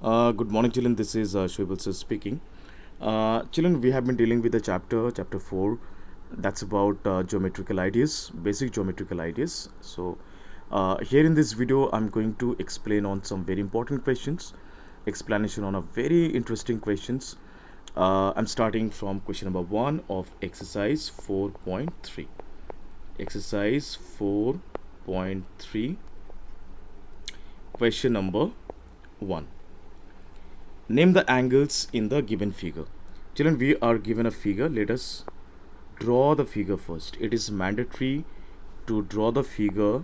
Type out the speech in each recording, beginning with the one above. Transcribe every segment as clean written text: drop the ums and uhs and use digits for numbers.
Good morning, children. This is Shoaib sir speaking. Children, we have been dealing with the chapter 4, that's about geometrical ideas, basic geometrical ideas. Here in this video, I'm going to explain on some very important questions, explanation on a very interesting questions. I'm starting from question number 1 of exercise 4.3. Exercise 4.3, question number 1. Name the angles in the given figure. Children, we are given a figure. Let us draw the figure first. It is mandatory to draw the figure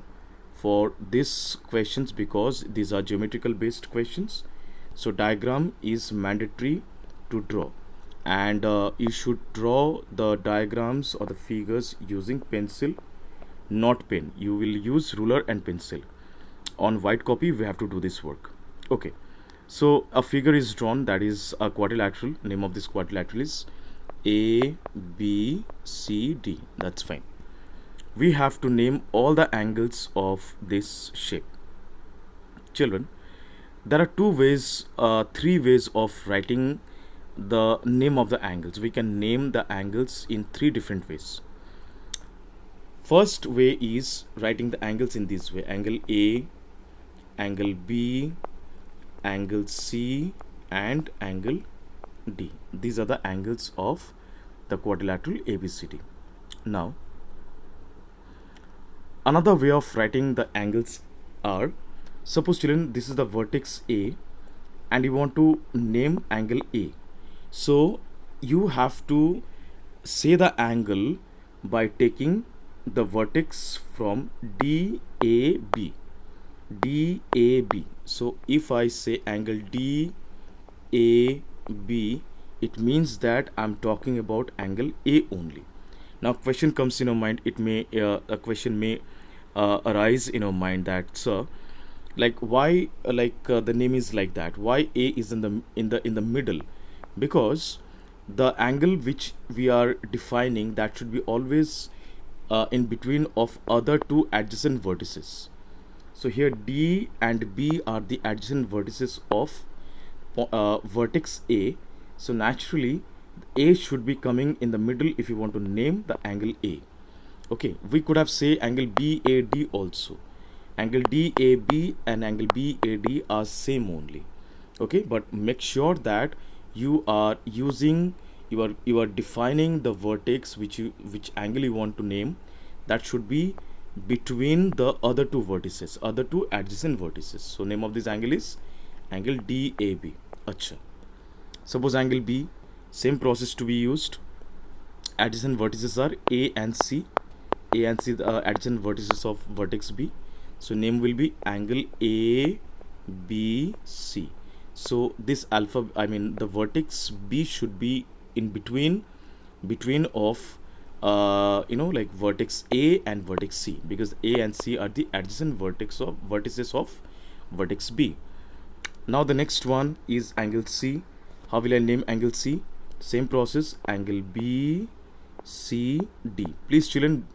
for these questions because these are geometrical based questions. So diagram is mandatory to draw, and you should draw the diagrams or the figures using pencil, not pen. You will use ruler and pencil. On white copy we have to do this work. Okay, so a figure is drawn, that is a quadrilateral. Name of this quadrilateral is A, B, C, D. That's fine. We have to name all the angles of this shape. Children, there are three ways of writing the name of the angles. We can name the angles in three different ways. First way is writing the angles in this way: angle A, angle B, angle C, and angle D. These are the angles of the quadrilateral ABCD. Now, another way of writing the angles are, suppose children, this is the vertex A and you want to name angle A. So you have to say the angle by taking the vertex from DAB. DAB. So if I say angle DAB, it means that I'm talking about angle A only. Now question comes in your mind. A question may arise in your mind that, sir, like why the name is like that? Why A is in the middle? Because the angle which we are defining, that should be always in between of other two adjacent vertices. So here D and B are the adjacent vertices of vertex A. So naturally A should be coming in the middle if you want to name the angle A. Okay, we could have say angle BAD also. Angle DAB and angle BAD are same only. Okay, but make sure that you are using, you are defining the vertex which angle you want to name, that should be between the other two vertices, other two adjacent vertices. So name of this angle is angle DAB. Acha. Suppose angle B, same process to be used. Adjacent vertices are A and C. A and C, the adjacent vertices of vertex B. So name will be angle ABC. So this the vertex B should be in between of like vertex A and vertex C, because A and C are the adjacent vertices of vertex B. Now the next one is angle C. How will I name angle C? Same process, angle B, C, D. Please children,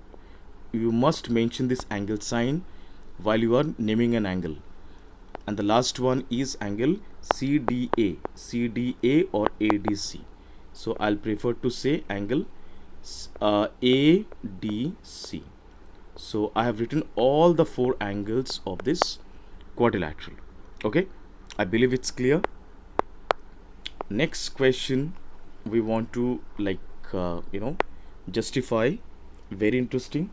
you must mention this angle sign while you are naming an angle. And the last one is angle CDA, CDA or ADC. So I'll prefer to say angle ADC. So I have written all the four angles of this quadrilateral. Okay, I believe it's clear. Next question we want to justify. Very interesting.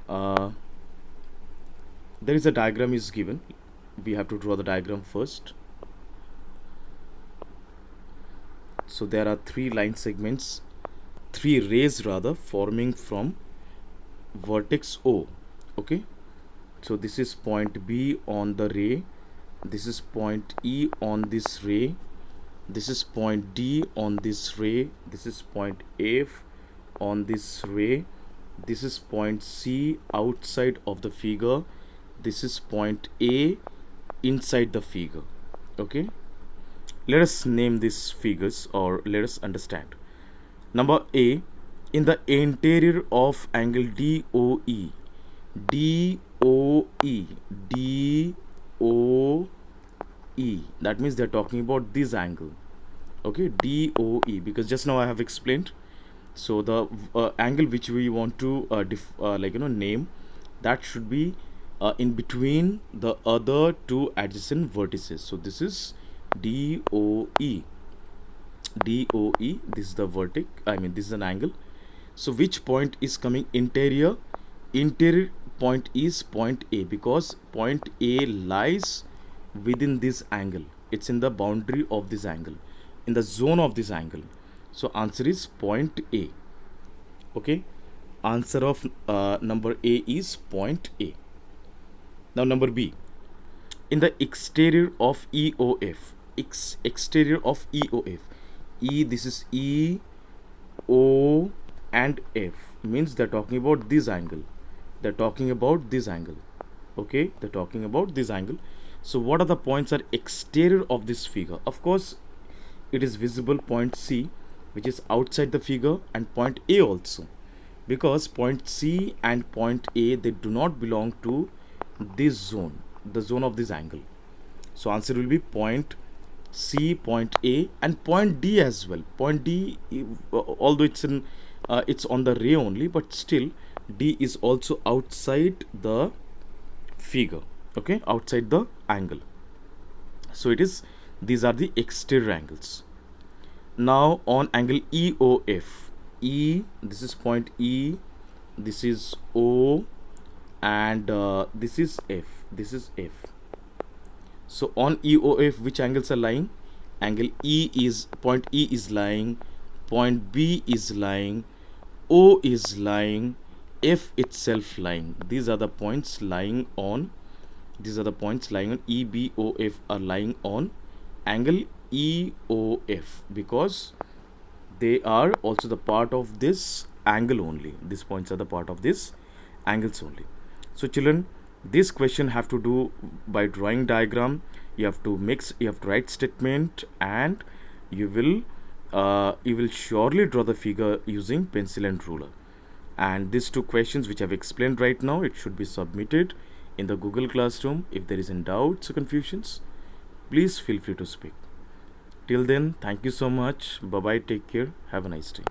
There is a diagram is given. We have to draw the diagram first. So there are three rays rather, forming from vertex O. Okay, so this is point B on the ray, this is point E on this ray, this is point D on this ray, this is point F on this ray, this is point C outside of the figure, this is point A inside the figure. Okay, let us name these figures, or let us understand. Number A, in the interior of angle DOE, DOE, that means they're talking about this angle. Okay, DOE, because just now I have explained. So the angle which we want to name, that should be in between the other two adjacent vertices. So this is DOE. DOE, this is the vertex, I mean this is an angle. So which point is coming interior? Interior point is point A, because point A lies within this angle. It's in the boundary of this angle, in the zone of this angle. So answer is point A. Okay, answer of number A is point A. Now number B, in the exterior of EOF, exterior of EOF, E, this is E, O and F, means they're talking about this angle. They're talking about this angle. Okay, they're talking about this angle. So what are the points are exterior of this figure? Of course, it is visible point C, which is outside the figure, and point A also, because point C and point A, they do not belong to this zone, the zone of this angle. So answer will be point C, point A, and point D as well. Point D, although it's in it's on the ray only, but still D is also outside the figure. Okay, outside the angle. So it is, these are the exterior angles. Now on angle EOF, E, this is point E, this is O, and this is F, this is F. So on EOF, which angles are lying? Angle E is, point E is lying, point B is lying, O is lying, F itself lying. These are the points lying on, these are the points lying on EBOF, are lying on angle EOF, because they are also the part of this angle only. These points are the part of this angles only. So children, this question have to do by drawing diagram. You have to mix, you have to write statement, and you will surely draw the figure using pencil and ruler. And these two questions which I've explained right now, it should be submitted in the Google Classroom. If there is any doubts or confusions, please feel free to speak. Till then, thank you so much. Bye bye, take care, have a nice day.